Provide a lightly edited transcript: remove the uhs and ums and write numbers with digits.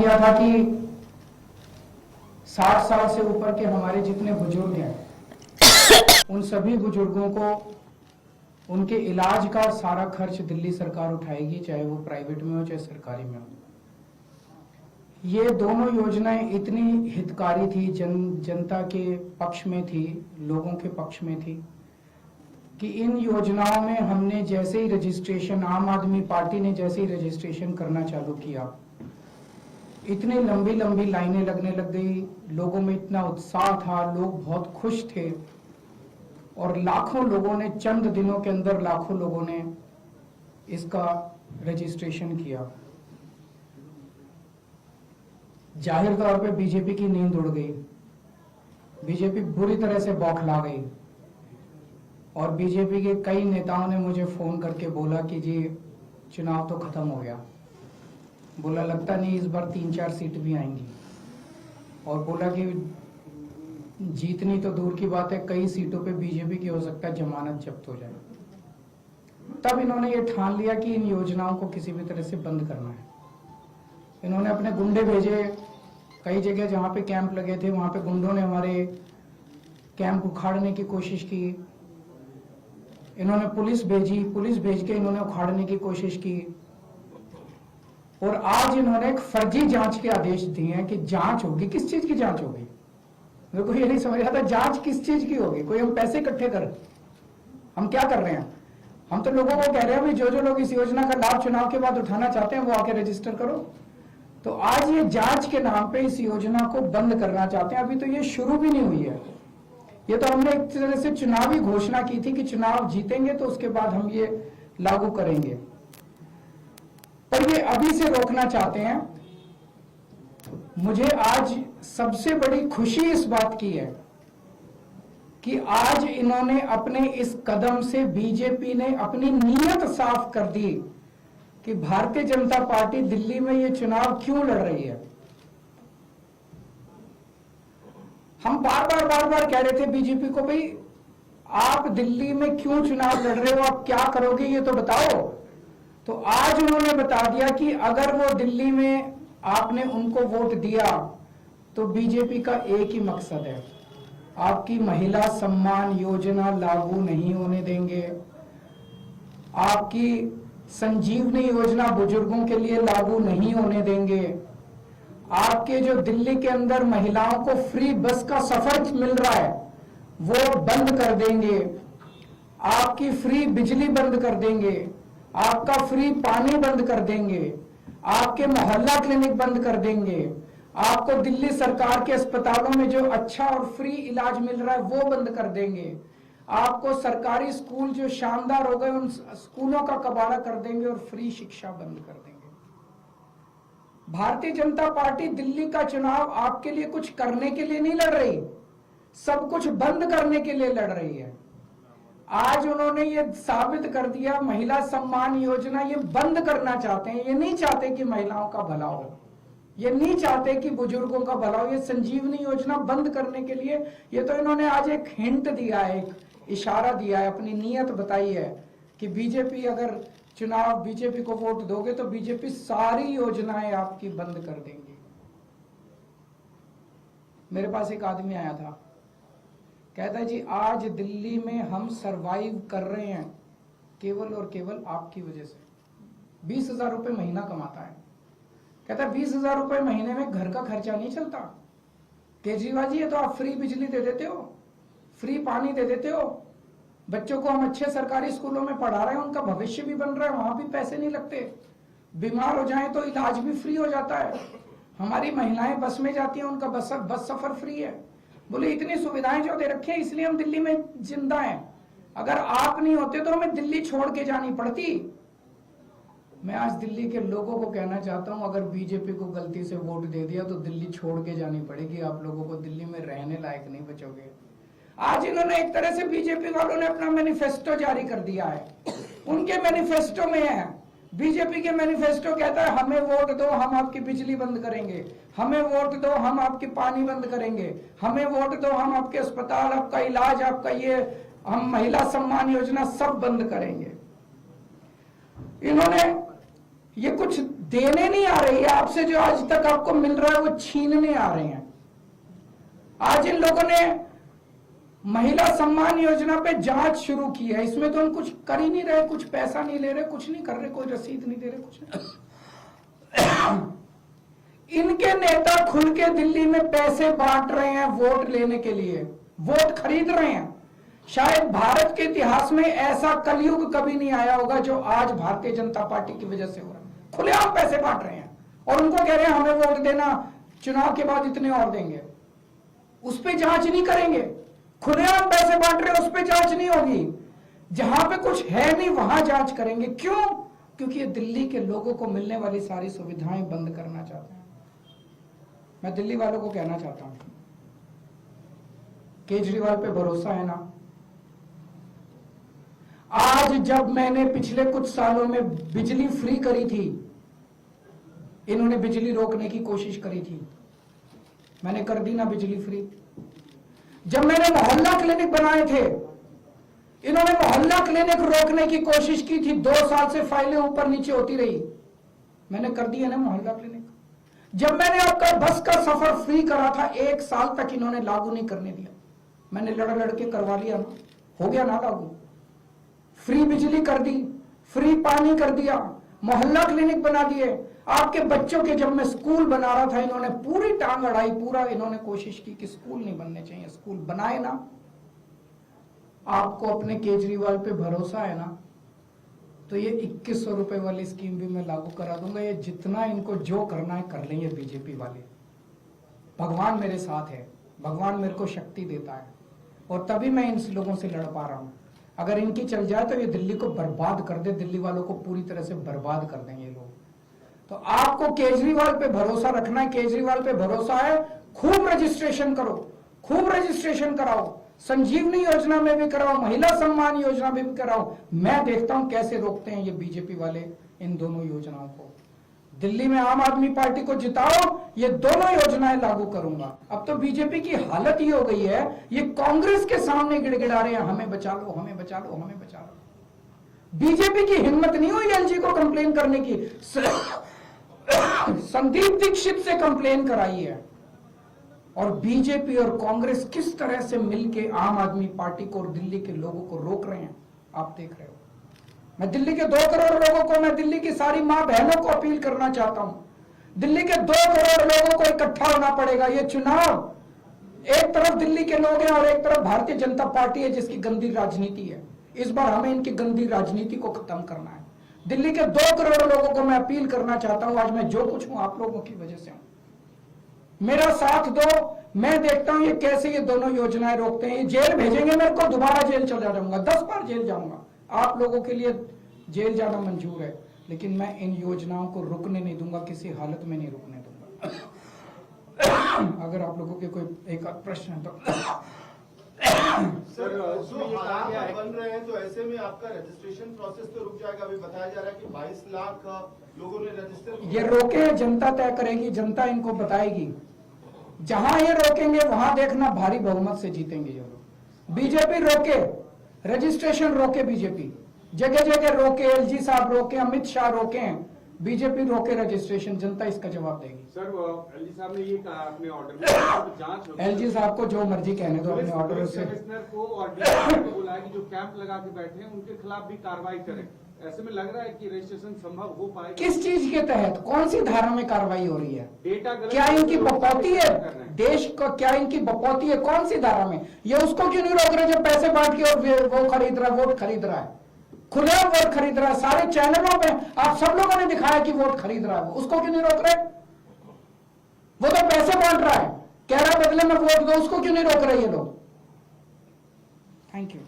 किया था कि 60 साल से ऊपर के हमारे जितने बुजुर्ग हैं उन सभी बुजुर्गों को उनके इलाज का सारा खर्च दिल्ली सरकार उठाएगी, चाहे वो प्राइवेट में हो चाहे सरकारी में हो। ये दोनों योजनाएं इतनी हितकारी थी, जनता के पक्ष में थी, लोगों के पक्ष में थी कि इन योजनाओं में हमने जैसे ही रजिस्ट्रेशन, आम आदमी पार्टी ने जैसे ही रजिस्ट्रेशन करना चालू किया, इतनी लंबी लंबी लाइनें लगने लग गई, लोगों में इतना उत्साह था, लोग बहुत खुश थे और लाखों लोगों ने, चंद दिनों के अंदर लाखों लोगों ने इसका रजिस्ट्रेशन किया। जाहिर तौर पे बीजेपी की नींद उड़ गई, बीजेपी बुरी तरह से बौखला गई और बीजेपी के कई नेताओं ने मुझे फोन करके बोला कि जी चुनाव तो खत्म हो गया, बोला लगता नहीं इस बार 3-4 सीट भी आएंगी, और बोला कि जीतनी तो दूर की बात है, कई सीटों पे बीजेपी की हो सकता है जमानत जब्त हो जाए। तब इन्होंने ये ठान लिया कि इन योजनाओं को किसी भी तरह से बंद करना है। इन्होंने अपने गुंडे भेजे, कई जगह जहां पे कैंप लगे थे वहां पे गुंडों ने हमारे कैंप उखाड़ने की कोशिश की। इन्होंने पुलिस भेजी, पुलिस भेज के इन्होंने उखाड़ने की कोशिश की और आज इन्होंने एक फर्जी जांच के आदेश दिए हैं कि जांच होगी। किस चीज की जांच होगी? मेरे को ये नहीं समझ आता, जांच किस चीज की होगी? कोई हम पैसे इकट्ठे कर, हम क्या कर रहे हैं? हम तो लोगों को कह रहे हैं जो जो लोग इस योजना का लाभ चुनाव के बाद उठाना चाहते हैं वो आके रजिस्टर करो। तो आज ये जांच के नाम पे इस योजना को बंद करना चाहते हैं। अभी तो ये शुरू भी नहीं हुई है, ये तो हमने एक तरह से चुनावी घोषणा की थी कि चुनाव जीतेंगे तो उसके बाद हम ये लागू करेंगे, पर ये अभी से रोकना चाहते हैं। मुझे आज सबसे बड़ी खुशी इस बात की है कि आज इन्होंने अपने इस कदम से, बीजेपी ने अपनी नीयत साफ कर दी कि भारतीय जनता पार्टी दिल्ली में ये चुनाव क्यों लड़ रही है। हम बार बार कह रहे थे बीजेपी को, भाई आप दिल्ली में क्यों चुनाव लड़ रहे हो, आप क्या करोगे ये तो बताओ। तो आज उन्होंने बता दिया कि अगर वो दिल्ली में आपने उनको वोट दिया तो बीजेपी का एक ही मकसद है, आपकी महिला सम्मान योजना लागू नहीं होने देंगे, आपकी संजीवनी योजना बुजुर्गों के लिए लागू नहीं होने देंगे, आपके जो दिल्ली के अंदर महिलाओं को फ्री बस का सफर मिल रहा है वो बंद कर देंगे, आपकी फ्री बिजली बंद कर देंगे, आपका फ्री पानी बंद कर देंगे, आपके मोहल्ला क्लिनिक बंद कर देंगे, आपको दिल्ली सरकार के अस्पतालों में जो अच्छा और फ्री इलाज मिल रहा है वो बंद कर देंगे, आपको सरकारी स्कूल जो शानदार हो गए उन स्कूलों का कबाड़ा कर देंगे और फ्री शिक्षा बंद कर देंगे। भारतीय जनता पार्टी दिल्ली का चुनाव आपके लिए कुछ करने के लिए नहीं लड़ रही, सब कुछ बंद करने के लिए लड़ रही है। आज उन्होंने ये साबित कर दिया, महिला सम्मान योजना ये बंद करना चाहते हैं। ये नहीं चाहते कि महिलाओं का भला हो, ये नहीं चाहते कि बुजुर्गों का भला हो। ये संजीवनी योजना बंद करने के लिए ये तो इन्होंने आज एक हिंट दिया है, एक इशारा दिया है, अपनी नीयत बताई है कि बीजेपी अगर चुनाव बीजेपी को वोट दोगे तो बीजेपी सारी योजनाएं आपकी बंद कर देंगी। मेरे पास एक आदमी आया था, कहता है जी आज दिल्ली में हम सरवाइव कर रहे हैं केवल और केवल आपकी वजह से। 20,000 रुपए महीना कमाता है, कहता है 20,000 रुपए महीने में घर का खर्चा नहीं चलता। केजरीवाल जी ये तो आप फ्री बिजली दे देते हो, फ्री पानी दे देते हो, बच्चों को हम अच्छे सरकारी स्कूलों में पढ़ा रहे हैं, उनका भविष्य भी बन रहा है, वहां भी पैसे नहीं लगते, बीमार हो जाएं तो इलाज भी फ्री हो जाता है, हमारी महिलाएं बस में जाती हैं उनका बस सफर फ्री है। बोले इतनी सुविधाएं जो दे रखी है इसलिए हम दिल्ली में जिंदा हैं, अगर आप नहीं होते तो हमें दिल्ली छोड़ के जानी पड़ती। मैं आज दिल्ली के लोगों को कहना चाहता हूं, अगर बीजेपी को गलती से वोट दे दिया तो दिल्ली छोड़ के जानी पड़ेगी, आप लोगों को दिल्ली में रहने लायक नहीं बचोगे। आज इन्होंने एक तरह से बीजेपी वालों ने अपना मैनिफेस्टो जारी कर दिया है, उनके मैनिफेस्टो में है, बीजेपी के मैनिफेस्टो कहता है हमें वोट दो हम आपकी बिजली बंद करेंगे, हमें वोट दो हम आपकी पानी बंद करेंगे, हमें वोट दो हम आपके अस्पताल, आपका इलाज, आपका ये हम महिला सम्मान योजना सब बंद करेंगे। इन्होंने ये कुछ देने नहीं आ रही है आपसे, जो आज तक आपको मिल रहा है वो छीनने आ रहे हैं। आज इन लोगों ने महिला सम्मान योजना पे जांच शुरू की है, इसमें तो हम कुछ कर ही नहीं रहे, कुछ पैसा नहीं ले रहे, कुछ नहीं कर रहे, कोई रसीद नहीं दे रहे, कुछ नहीं। इनके नेता खुल के दिल्ली में पैसे बांट रहे हैं वोट लेने के लिए, वोट खरीद रहे हैं। शायद भारत के इतिहास में ऐसा कलयुग कभी नहीं आया होगा जो आज भारतीय जनता पार्टी की वजह से हो रहा है। खुलेआम पैसे बांट रहे हैं और उनको कह रहे हैं हमें वोट देना, चुनाव के बाद इतने और देंगे। उस पर जांच नहीं करेंगे। खुलेआम पैसे बांट रहे हैं, उस पर जांच नहीं होगी। जहां पे कुछ है नहीं वहां जांच करेंगे। क्यों? क्योंकि ये दिल्ली के लोगों को मिलने वाली सारी सुविधाएं बंद करना चाहते हैं। मैं दिल्ली वालों को कहना चाहता हूं, केजरीवाल पे भरोसा है ना? आज जब मैंने पिछले कुछ सालों में बिजली फ्री करी थी, इन्होंने बिजली रोकने की कोशिश करी थी, मैंने कर दी ना बिजली फ्री। जब मैंने मोहल्ला क्लिनिक बनाए थे, इन्होंने मोहल्ला क्लिनिक रोकने की कोशिश की थी, 2 साल से फाइलें ऊपर नीचे होती रही, मैंने कर दी है ना मोहल्ला क्लिनिक। जब मैंने आपका बस का सफर फ्री करा था, 1 साल तक इन्होंने लागू नहीं करने दिया, मैंने लड़ के करवा लिया ना, हो गया ना लागू। फ्री बिजली कर दी, फ्री पानी कर दिया, मोहल्ला क्लिनिक बना दिए। आपके बच्चों के जब मैं स्कूल बना रहा था, इन्होंने पूरी टांग अड़ाई, पूरा इन्होंने कोशिश की कि स्कूल नहीं बनने चाहिए, स्कूल बनाए ना। आपको अपने केजरीवाल पे भरोसा है ना, तो ये 2100 रुपए वाली स्कीम भी मैं लागू करा दूंगा। ये जितना इनको जो करना है कर लेंगे बीजेपी वाले। भगवान मेरे साथ है, भगवान मेरे को शक्ति देता है और तभी मैं इन लोगों से लड़ पा रहा हूं। अगर इनकी चल जाए तो ये दिल्ली को बर्बाद कर दे, दिल्ली वालों को पूरी तरह से बर्बाद कर देंगे ये लोग। तो आपको केजरीवाल पे भरोसा रखना है, केजरीवाल पे भरोसा है, खूब रजिस्ट्रेशन करो, खूब रजिस्ट्रेशन कराओ, संजीवनी योजना में भी कराओ, महिला सम्मान योजना में भी कराओ। मैं देखता हूं कैसे रोकते हैं ये बीजेपी वाले इन दोनों योजनाओं को। दिल्ली में आम आदमी पार्टी को जिताओ, ये दोनों योजनाएं लागू करूंगा। अब तो बीजेपी की हालत ये हो गई है, ये कांग्रेस के सामने गिड़गिड़ा रहे हैं, हमें बचा लो, हमें बचा लो, हमें बचा लो। बीजेपी की हिम्मत नहीं हुई एलजी को कंप्लेन करने की। संदीप दीक्षित से कंप्लेन कराई है। और बीजेपी और कांग्रेस किस तरह से मिलकर आम आदमी पार्टी को और दिल्ली के लोगों को रोक रहे हैं, आप देख रहे हो। मैं दिल्ली के 2 करोड़ लोगों को, मैं दिल्ली की सारी मां बहनों को अपील करना चाहता हूं। दिल्ली के 2 करोड़ लोगों को इकट्ठा होना पड़ेगा। ये चुनाव, एक तरफ दिल्ली के लोग हैं और एक तरफ भारतीय जनता पार्टी है जिसकी गंदी राजनीति है। इस बार हमें इनकी गंदी राजनीति को खत्म करना है। दिल्ली के 2 करोड़ लोगों को मैं अपील करना चाहता हूं। आज मैं जो कुछ हूं आप लोगों की वजह से हूं, मेरा साथ दो। मैं देखता हूं ये कैसे ये दोनों योजनाएं रोकते हैं। ये जेल भेजेंगे मेरे को, दोबारा जेल चला जाऊंगा, 10 बार जेल जाऊंगा। आप लोगों के लिए जेल जाना मंजूर है, लेकिन मैं इन योजनाओं को रुकने नहीं दूंगा, किसी हालत में नहीं रुकने दूंगा। अगर आप लोगों के कोई एक प्रश्न है तो सर, जो हालात बन रहे हैं तो ऐसे में आपका रजिस्ट्रेशन प्रोसेस तो रुक जाएगा। अभी बताया जा रहा है कि 22 लाख लोगों ने रजिस्टर। ये रोके, जनता तय करेगी, जनता इनको बताएगी। जहां ये रोकेंगे वहां देखना भारी बहुमत से जीतेंगे ये लोग। बीजेपी रोके, रजिस्ट्रेशन रोके, बीजेपी जगह जगह रोके, एलजी साहब रोके, अमित शाह रोके, बीजेपी रोके रजिस्ट्रेशन, जनता इसका जवाब देगी। सर, एलजी साहब ने ये कहा अपने ऑर्डर में तो जांच होगी। एलजी साहब को जो मर्जी कहने दो अपने ऑर्डर से। कमिश्नर को और डीएसपी को बुलाया कि जो कैंप लगा के बैठे हैं उनके खिलाफ भी कार्रवाई करें। ऐसे में लग रहा है कि रजिस्ट्रेशन संभव हो पाएगा। किस चीज के तहत, कौन सी धारा में कार्रवाई हो रही है? डेटा क्या इनकी बपौती है देश को? क्या इनकी बपौती है? कौन सी धारा में? ये उसको क्यों नहीं रोक रहे जो पैसे बांट के और वो खरीद रहा है, वोट खरीद रहा है, खुलेआम वोट खरीद रहा है। सारे चैनलों पे आप सब लोगों ने दिखाया कि वोट खरीद रहा है, उसको क्यों नहीं रोक रहे? वो तो पैसे बांट रहा है, कह रहा है बदले में वोट दो, उसको क्यों नहीं रोक रहे ये लोग? Thank you.